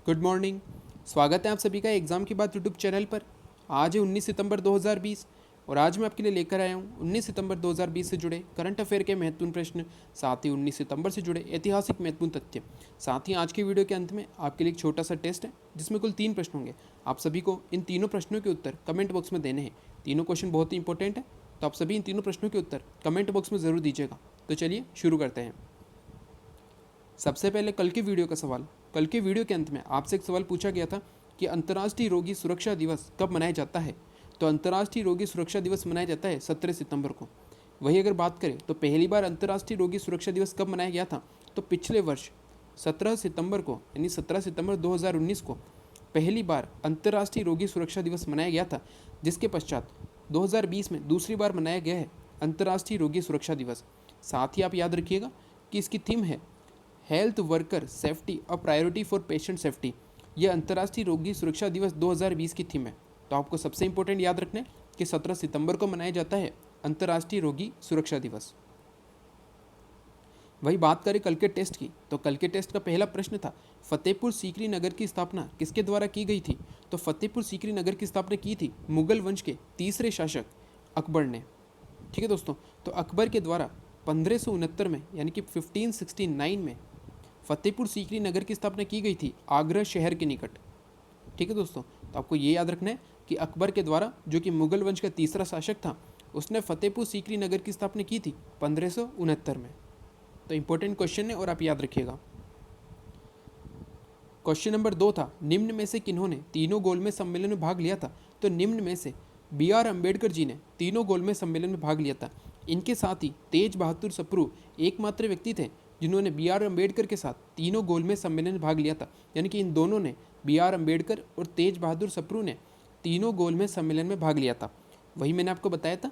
Good morning. स्वागत है आप सभी का एग्ज़ाम की बात यूट्यूब चैनल पर। आज है 19 सितंबर 2020 और आज मैं आपके लिए लेकर आया हूँ 19 सितंबर 2020 से जुड़े करंट अफेयर के महत्वपूर्ण प्रश्न, साथ ही 19 सितंबर से जुड़े ऐतिहासिक महत्वपूर्ण तथ्य। साथ ही आज के वीडियो के अंत में आपके लिए एक छोटा सा टेस्ट है जिसमें कुल 3 प्रश्न होंगे। आप सभी को इन तीनों प्रश्नों के उत्तर कमेंट बॉक्स में देने हैं। तीनों क्वेश्चन बहुत ही इंपॉर्टेंट है, तो आप सभी इन तीनों प्रश्नों के उत्तर कमेंट बॉक्स में ज़रूर दीजिएगा। तो चलिए शुरू करते हैं। सबसे पहले कल के वीडियो का सवाल। कल के वीडियो के अंत में आपसे एक सवाल पूछा गया था कि अंतर्राष्ट्रीय रोगी सुरक्षा दिवस कब मनाया जाता है। तो अंतर्राष्ट्रीय रोगी सुरक्षा दिवस मनाया जाता है 17 सितंबर को। वही अगर बात करें तो पहली बार अंतर्राष्ट्रीय रोगी सुरक्षा दिवस कब मनाया गया था, तो पिछले वर्ष 17 सितंबर को, यानी 17 सितंबर 2019 को पहली बार अंतर्राष्ट्रीय रोगी सुरक्षा दिवस मनाया गया था, जिसके पश्चात 2020 में दूसरी बार मनाया गया है अंतर्राष्ट्रीय रोगी सुरक्षा दिवस। साथ ही आप याद रखिएगा कि इसकी थीम है health worker safety a priority for patient safety. यह अंतर्राष्ट्रीय रोगी सुरक्षा दिवस 2020 की थीम है। तो आपको सबसे इंपॉर्टेंट याद रखना है कि 17 सितंबर को मनाया जाता है अंतर्राष्ट्रीय रोगी सुरक्षा दिवस। वही बात करें कल के टेस्ट की, तो कल के टेस्ट का पहला प्रश्न था फतेहपुर सीकरी नगर की स्थापना किसके द्वारा की गई थी। तो फतेहपुर सीकरी नगर की स्थापना की थी मुगल वंश के तीसरे शासक अकबर ने। ठीक है दोस्तों, तो अकबर के द्वारा 1569 में, यानी कि 1569 में फतेहपुर सीकरी नगर की स्थापना की गई थी आगरा शहर के निकट। ठीक है दोस्तों, तो आपको ये याद रखना है कि अकबर के द्वारा, जो कि मुगल वंश का तीसरा शासक था, उसने फतेहपुर सीकरी नगर की स्थापना की थी 1569 में। तो इंपॉर्टेंट क्वेश्चन है और आप याद रखिएगा। क्वेश्चन नंबर 2 था निम्न में से किन्होंने तीनों गोलमेज सम्मेलन में भाग लिया था। तो निम्न में से बी.आर. अम्बेडकर जी ने तीनों गोलमेज सम्मेलन में भाग लिया था। इनके साथ ही तेज बहादुर सप्रू एकमात्र व्यक्ति थे जिन्होंने बी.आर. अम्बेडकर के साथ तीनों गोलमेज सम्मेलन में भाग लिया था। यानी कि इन दोनों ने, बी.आर. अम्बेडकर और तेज बहादुर सप्रू ने, तीनों गोलमेज सम्मेलन में भाग लिया था। वही मैंने आपको बताया था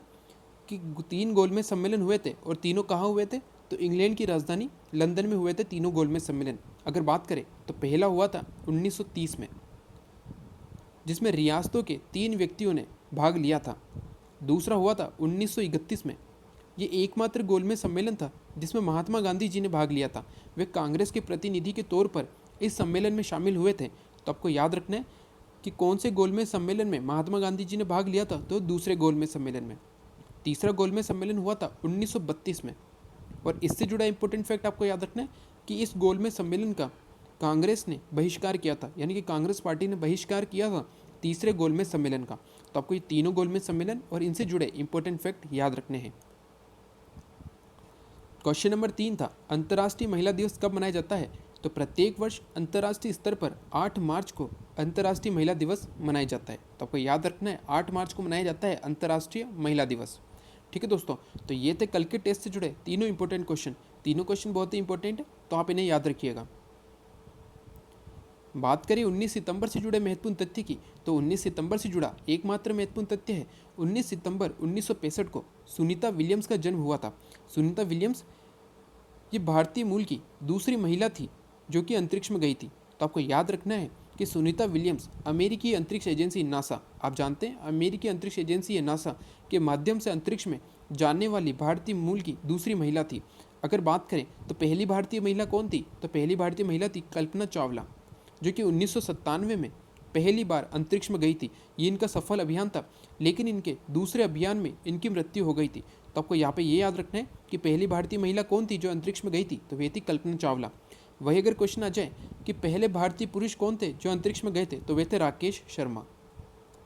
कि 3 गोलमेज सम्मेलन हुए थे और तीनों कहाँ हुए थे, तो इंग्लैंड की राजधानी लंदन में हुए थे तीनों गोलमेज सम्मेलन। अगर बात करें तो पहला हुआ था 1930 में, जिसमें रियासतों के 3 व्यक्तियों ने भाग लिया था। दूसरा हुआ था 1931 में। ये एकमात्र गोलमेज सम्मेलन था जिसमें महात्मा गांधी जी ने भाग लिया था। वे कांग्रेस के प्रतिनिधि के तौर पर इस सम्मेलन में शामिल हुए थे। तो आपको याद रखना है कि कौन से गोलमेज सम्मेलन में महात्मा गांधी जी ने भाग लिया था, तो दूसरे गोलमेज सम्मेलन में। तीसरा गोलमेज सम्मेलन हुआ था 1932 में। और इससे जुड़ा इंपॉर्टेंट फैक्ट आपको याद रखना है कि इस गोलमेज सम्मेलन का कांग्रेस ने बहिष्कार किया था, यानी कि कांग्रेस पार्टी ने बहिष्कार किया था तीसरे गोलमेज सम्मेलन का। तो आपको ये तीनों गोलमेज सम्मेलन और इनसे जुड़े इंपॉर्टेंट फैक्ट याद रखने हैं। क्वेश्चन नंबर 3 था अंतर्राष्ट्रीय महिला दिवस कब मनाया जाता है। तो प्रत्येक वर्ष अंतर्राष्ट्रीय स्तर पर 8 मार्च को अंतर्राष्ट्रीय महिला दिवस मनाया जाता है। तो आपको याद रखना है 8 मार्च को मनाया जाता है अंतर्राष्ट्रीय महिला दिवस। ठीक है दोस्तों, तो ये थे कल के टेस्ट से जुड़े तीनों इंपॉर्टेंट क्वेश्चन। तीनों क्वेश्चन बहुत ही इंपॉर्टेंट है, तो आप इन्हें याद रखिएगा। बात करें 19 सितंबर से जुड़े महत्वपूर्ण तथ्य की, तो 19 सितंबर से जुड़ा एकमात्र महत्वपूर्ण तथ्य है 19 सितंबर 1965 को सुनीता विलियम्स का जन्म हुआ था। सुनीता विलियम्स ये भारतीय मूल की दूसरी महिला थी जो कि अंतरिक्ष में गई थी। तो आपको याद रखना है कि सुनीता विलियम्स अमेरिकी अंतरिक्ष एजेंसी नासा, आप जानते हैं अमेरिकी अंतरिक्ष एजेंसी है नासा, के माध्यम से अंतरिक्ष में जाने वाली भारतीय मूल की दूसरी महिला थी। अगर बात करें तो पहली भारतीय महिला कौन थी, तो पहली भारतीय महिला थी कल्पना चावला, जो कि 1997 में पहली बार अंतरिक्ष में गई थी। ये इनका सफल अभियान था, लेकिन इनके दूसरे अभियान में इनकी मृत्यु हो गई थी। तो आपको यहाँ पे ये याद रखना है कि पहली भारतीय महिला कौन थी जो अंतरिक्ष में गई थी, तो वे थी कल्पना चावला। वही अगर क्वेश्चन आ जाए कि पहले भारतीय पुरुष कौन थे जो अंतरिक्ष में गए थे, तो वे थे राकेश शर्मा।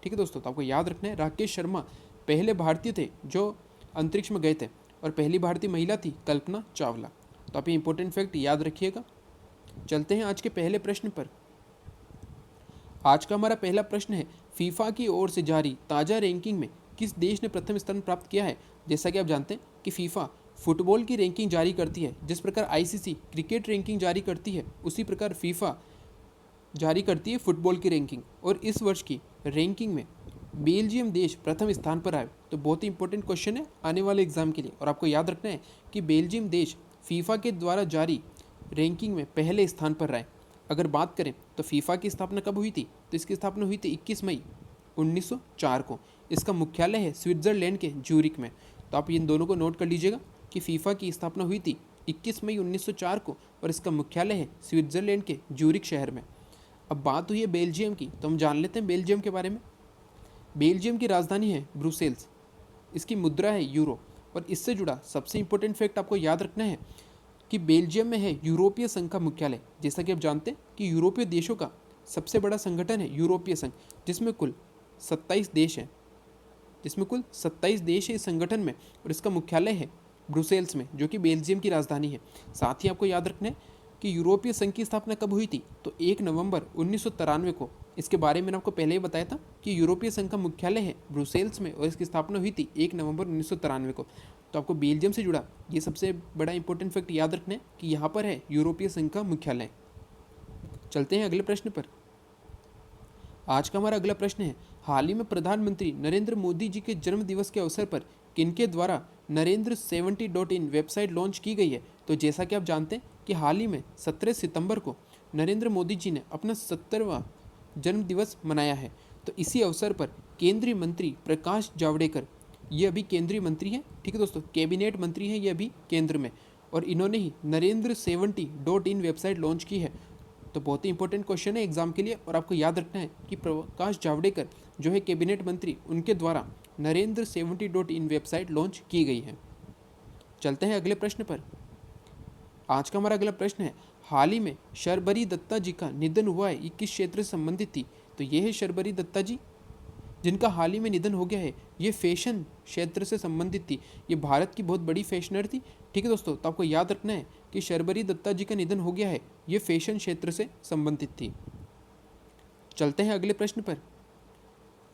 ठीक है दोस्तों, तो आपको याद रखना है राकेश शर्मा पहले भारतीय थे जो अंतरिक्ष में गए थे, और पहली भारतीय महिला थी कल्पना चावला। तो आप ये इंपॉर्टेंट फैक्ट याद रखिएगा। चलते हैं आज के पहले प्रश्न पर। आज का हमारा पहला प्रश्न है फीफा की ओर से जारी ताज़ा रैंकिंग में किस देश ने प्रथम स्थान प्राप्त किया है। जैसा कि आप जानते हैं कि फीफा फुटबॉल की रैंकिंग जारी करती है, जिस प्रकार आईसीसी क्रिकेट रैंकिंग जारी करती है, उसी प्रकार फीफा जारी करती है फुटबॉल की रैंकिंग। और इस वर्ष की रैंकिंग में बेल्जियम देश प्रथम स्थान पर आए। तो बहुत ही इंपॉर्टेंट क्वेश्चन है आने वाले एग्जाम के लिए, और आपको याद रखना है कि बेल्जियम देश फीफा के द्वारा जारी रैंकिंग में पहले स्थान पर रहे। अगर बात करें तो फीफा की स्थापना कब हुई थी, तो इसकी स्थापना हुई थी 21 मई 1904 को। इसका मुख्यालय है स्विट्ज़रलैंड के ज्यूरिक में। तो आप इन दोनों को नोट कर लीजिएगा कि फीफा की स्थापना हुई थी 21 मई 1904 को और इसका मुख्यालय है स्विट्ज़रलैंड के ज्यूरिक शहर में। अब बात हुई है बेल्जियम की, तो हम जान लेते हैं बेल्जियम के बारे में। बेल्जियम की राजधानी है ब्रुसेल्स, इसकी मुद्रा है यूरो। और इससे जुड़ा सबसे इंपॉर्टेंट फैक्ट आपको याद रखना है कि बेल्जियम में है यूरोपीय संघ का मुख्यालय। जैसा कि आप जानते हैं कि यूरोपीय देशों का सबसे बड़ा संगठन है यूरोपीय संघ, जिसमें कुल 27 देश हैं, इस संगठन में, और इसका मुख्यालय है ब्रुसेल्स में, जो कि बेल्जियम की राजधानी है। साथ ही आपको याद रखना है कि यूरोपीय संघ की स्थापना कब हुई थी, तो 1 नवंबर 1993 को। इसके बारे में मैंने आपको पहले ही बताया था कि यूरोपीय संघ का मुख्यालय है ब्रुसेल्स में और इसकी स्थापना हुई थी 1 नवंबर 1993 को। तो आपको बेल्जियम से जुड़ा ये सबसे बड़ा इंपॉर्टेंट फैक्ट याद रखना है कि यहाँ पर है यूरोपीय संघ का मुख्यालय। चलते हैं अगले प्रश्न पर। आज का हमारा अगला प्रश्न है, हाल ही में प्रधानमंत्री नरेंद्र मोदी जी के जन्म दिवस के अवसर पर किनके द्वारा नरेंद्र70.in वेबसाइट लॉन्च की गई है। तो जैसा कि आप जानते हैं कि हाल ही में 17 सितंबर को नरेंद्र मोदी जी ने अपना 70वां जन्म दिवस मनाया है। तो इसी अवसर पर केंद्रीय मंत्री प्रकाश जावड़ेकर, ये अभी केंद्रीय मंत्री हैं, ठीक है दोस्तों, कैबिनेट मंत्री हैं ये अभी केंद्र में, और इन्होंने ही नरेंद्र70.in वेबसाइट लॉन्च की है। तो बहुत ही इंपॉर्टेंट क्वेश्चन है एग्जाम के लिए, और आपको याद रखना है कि प्रकाश जावड़ेकर जो है कैबिनेट मंत्री, उनके द्वारा नरेंद्र70.in वेबसाइट लॉन्च की गई है। चलते हैं अगले प्रश्न पर। आज का हमारा अगला प्रश्न है, हाल ही में शर्बरी दत्ता जी का निधन हुआ है, ये किस क्षेत्र से संबंधित थी। तो ये है शर्बरी दत्ता जी, जिनका हाल ही में निधन हो गया है, ये फैशन क्षेत्र से संबंधित थी। ये भारत की बहुत बड़ी फैशनर थी, ठीक है दोस्तों। तो आपको याद रखना है कि शर्बरी दत्ता जी का निधन हो गया है, ये फैशन क्षेत्र से संबंधित थी। चलते हैं अगले प्रश्न पर।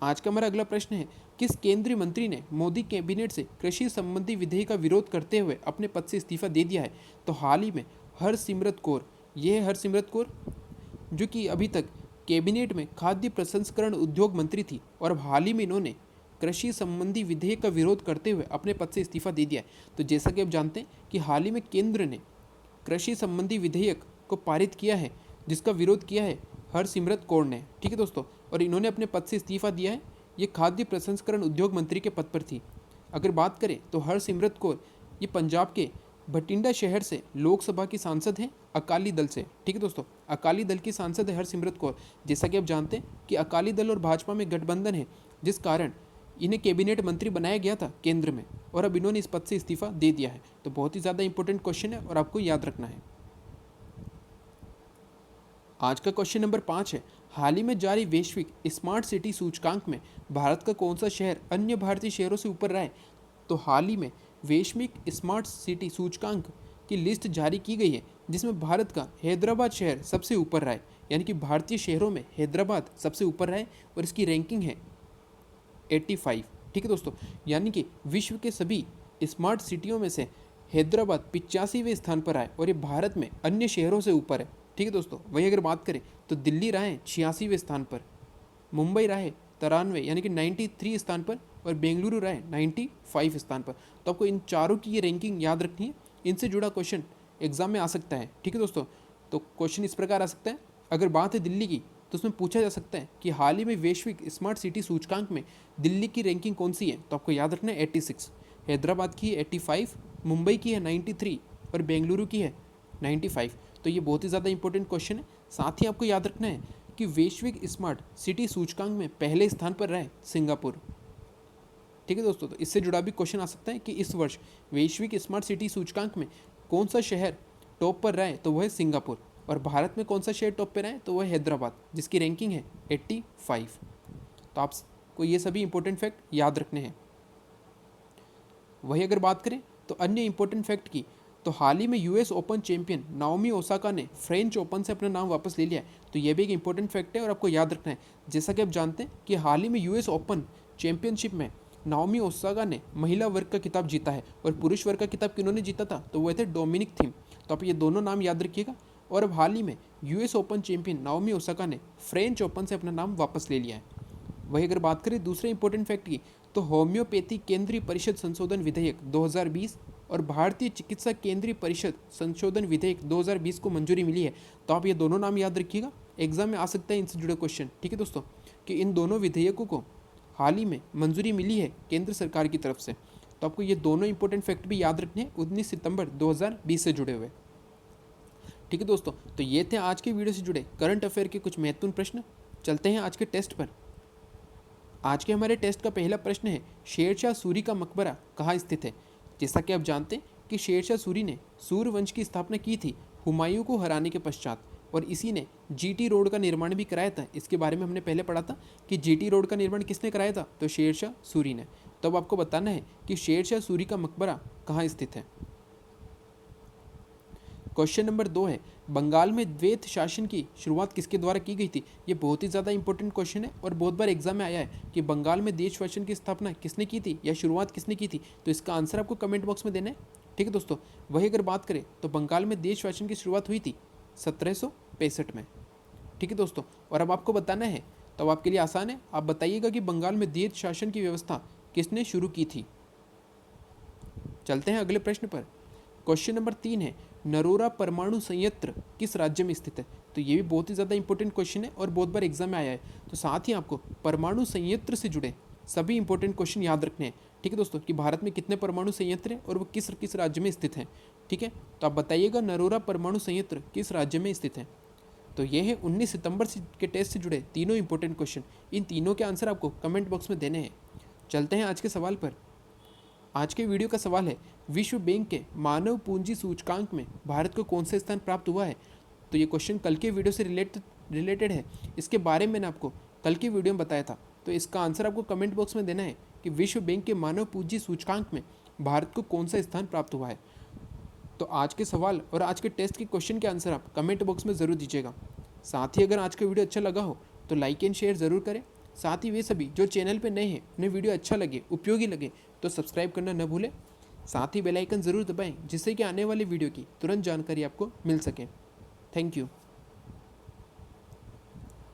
आज का हमारा अगला प्रश्न है, किस केंद्रीय मंत्री ने मोदी कैबिनेट से कृषि संबंधी विधेयक का विरोध करते हुए अपने पद से इस्तीफा दे दिया है। तो हाल ही में हरसिमरत कौर, ये है हरसिमरत कौर, जो कि अभी तक कैबिनेट में खाद्य प्रसंस्करण उद्योग मंत्री थी, और अब हाल ही में इन्होंने कृषि संबंधी विधेयक का विरोध करते हुए अपने पद से इस्तीफा दे दिया है। तो जैसा कि आप जानते हैं कि हाल ही में केंद्र ने कृषि संबंधी विधेयक को पारित किया है, जिसका विरोध किया है हरसिमरत कौर ने, ठीक है दोस्तों, और इन्होंने अपने पद से इस्तीफा दिया है। ये खाद्य प्रसंस्करण उद्योग मंत्री के पद पर थी। अगर बात करें तो हरसिमरत कौर ये पंजाब के भटिंडा शहर से लोकसभा की सांसद हैं अकाली दल से, ठीक है दोस्तों, अकाली दल की सांसद है हरसिमरत कौर। जैसा कि आप जानते हैं कि अकाली दल और भाजपा में गठबंधन है, जिस कारण इन्हें कैबिनेट मंत्री बनाया गया था केंद्र में, और अब इन्होंने इस पद से इस्तीफा दे दिया है। तो बहुत ही ज़्यादा इंपॉर्टेंट क्वेश्चन है और आपको याद रखना है। आज का क्वेश्चन नंबर 5 है, हाल ही में जारी वैश्विक स्मार्ट सिटी सूचकांक में भारत का कौन सा शहर अन्य भारतीय शहरों से ऊपर रहा है। तो हाल ही में वैश्विक स्मार्ट सिटी सूचकांक की लिस्ट जारी की गई है, जिसमें भारत का हैदराबाद शहर सबसे ऊपर रहा है, यानी कि भारतीय शहरों में हैदराबाद सबसे ऊपर रहा है, और इसकी रैंकिंग है 85, ठीक है दोस्तों, यानी कि विश्व के सभी स्मार्ट सिटियों में से हैदराबाद 85वें स्थान पर आए, और ये भारत में अन्य शहरों से ऊपर है, ठीक है दोस्तों। वही अगर बात करें तो दिल्ली रहा है 86वें स्थान पर, मुंबई रहा है 93 यानी कि 93 स्थान पर, और बेंगलुरु रहा है 95 स्थान पर। तो आपको इन चारों की ये रैंकिंग याद रखनी है, इनसे जुड़ा क्वेश्चन एग्जाम में आ सकता है, ठीक है दोस्तों। तो क्वेश्चन इस प्रकार आ सकता है, अगर बात है दिल्ली की तो उसमें पूछा जा सकता है कि हाल ही में वैश्विक स्मार्ट सिटी सूचकांक में दिल्ली की रैंकिंग कौन सी है। तो आपको याद रखना है 86, हैदराबाद की है 85, मुंबई की है 93, और बेंगलुरु की है 95। तो ये बहुत ही ज़्यादा इंपॉर्टेंट क्वेश्चन है। साथ ही आपको याद रखना है कि वैश्विक स्मार्ट सिटी सूचकांक में पहले स्थान पर रहा है सिंगापुर, ठीक है दोस्तों। तो इससे जुड़ा भी क्वेश्चन आ सकता है कि इस वर्ष वैश्विक स्मार्ट सिटी सूचकांक में कौन सा शहर टॉप पर रहा है, तो वह है सिंगापुर, और भारत में कौन सा शहर टॉप पर रहा है, तो वह हैदराबाद, जिसकी रैंकिंग है 85। तो आपको ये सभी इंपॉर्टेंट फैक्ट याद रखने हैं। वही अगर बात करें तो अन्य इंपॉर्टेंट फैक्ट की, तो हाल ही में US open champion Naomi Osaka ने फ्रेंच ओपन से अपना नाम वापस ले लिया है। तो ये भी एक इंपॉर्टेंट फैक्ट है और आपको याद रखना है। जैसा कि आप जानते हैं कि हाल ही में यूएस ओपन चैंपियनशिप में नाओमी ओसाका ने महिला वर्ग का खिताब जीता है, और पुरुष वर्ग का खिताब किन्होंने जीता था, तो वह थे डोमिनिक थीम। तो आप ये दोनों नाम याद रखिएगा। और अब हाल ही में US open champion Naomi Osaka ने फ्रेंच ओपन से अपना नाम वापस ले लिया है। वही अगर बात करें दूसरे इंपॉर्टेंट फैक्ट की, तो होम्योपैथी केंद्रीय परिषद संशोधन विधेयक 2020 और भारतीय चिकित्सा केंद्रीय परिषद संशोधन विधेयक 2020 को मंजूरी मिली है। तो आप ये दोनों नाम याद रखिएगा, एग्जाम में आ सकता है इनसे जुड़े क्वेश्चन, ठीक है दोस्तों, कि इन दोनों विधेयकों को हाल ही में मंजूरी मिली है केंद्र सरकार की तरफ से। तो आपको ये दोनों इंपॉर्टेंट फैक्ट भी याद रखने हैं 19 सितंबर 2020 से जुड़े हुए। ठीक है दोस्तों, तो ये थे आज के वीडियो से जुड़े करंट अफेयर के कुछ महत्वपूर्ण प्रश्न। चलते हैं आज के टेस्ट पर। आज के हमारे टेस्ट का पहला प्रश्न है, शेरशाह सूरी का मकबरा कहाँ स्थित है। जैसा कि आप जानते हैं कि शेरशाह सूरी ने सूर वंश की स्थापना की थी हुमायूं को हराने के पश्चात, और इसी ने जीटी रोड का निर्माण भी कराया था। इसके बारे में हमने पहले पढ़ा था कि जीटी रोड का निर्माण किसने कराया था, तो शेरशाह सूरी ने। तो अब आपको बताना है कि शेरशाह सूरी का मकबरा कहाँ स्थित है। क्वेश्चन नंबर 2 है, बंगाल में द्वैत शासन की शुरुआत किसके द्वारा की गई थी। ये बहुत ही ज़्यादा इंपॉर्टेंट क्वेश्चन है और बहुत बार एग्जाम में आया है कि बंगाल में देश शासन की स्थापना किसने की थी या शुरुआत किसने की थी। तो इसका आंसर आपको कमेंट बॉक्स में देना है। ठीक है दोस्तों, वही अगर बात करें तो बंगाल में देश शासन की शुरुआत हुई थी 1765 में। ठीक है दोस्तों, और अब आपको बताना है, तो अब आपके लिए आसान है, आप बताइएगा कि बंगाल में देश शासन की व्यवस्था किसने शुरू की थी। चलते हैं अगले प्रश्न पर। क्वेश्चन नंबर 3 है, नरोरा परमाणु संयंत्र किस राज्य में स्थित है। तो ये भी बहुत ही ज़्यादा इंपॉर्टेंट क्वेश्चन है और बहुत बार एग्जाम में आया है। तो साथ ही आपको परमाणु संयंत्र से जुड़े सभी इंपॉर्टेंट क्वेश्चन याद रखने हैं। ठीक है दोस्तों, कि भारत में कितने परमाणु संयंत्र हैं और वो किस किस राज्य में स्थित हैं। ठीक है, तो आप बताइएगा नरोरा परमाणु संयंत्र किस राज्य में स्थित है। तो ये है 19 सितंबर के टेस्ट से जुड़े तीनों इंपॉर्टेंट क्वेश्चन। इन तीनों के आंसर आपको कमेंट बॉक्स में देने हैं। चलते हैं आज के सवाल पर। आज के वीडियो का सवाल है, विश्व बैंक के मानव पूंजी सूचकांक में भारत को कौन सा स्थान प्राप्त हुआ है। तो ये क्वेश्चन कल के वीडियो से रिलेटेड है। इसके बारे में मैंने आपको कल की वीडियो में बताया था। तो इसका आंसर आपको कमेंट बॉक्स में देना है कि विश्व बैंक के मानव पूंजी सूचकांक में भारत को कौन सा स्थान प्राप्त हुआ है। तो आज के सवाल और आज के टेस्ट के क्वेश्चन के आंसर आप कमेंट बॉक्स में ज़रूर दीजिएगा। साथ ही अगर आज का वीडियो अच्छा लगा हो तो लाइक एंड शेयर ज़रूर करें। साथ ही वे सभी जो चैनल पे नए हैं, उन्हें वीडियो अच्छा लगे, उपयोगी लगे तो सब्सक्राइब करना न भूलें। साथ ही बेल आइकन ज़रूर दबाएं जिससे कि आने वाले वीडियो की तुरंत जानकारी आपको मिल सके। Thank you.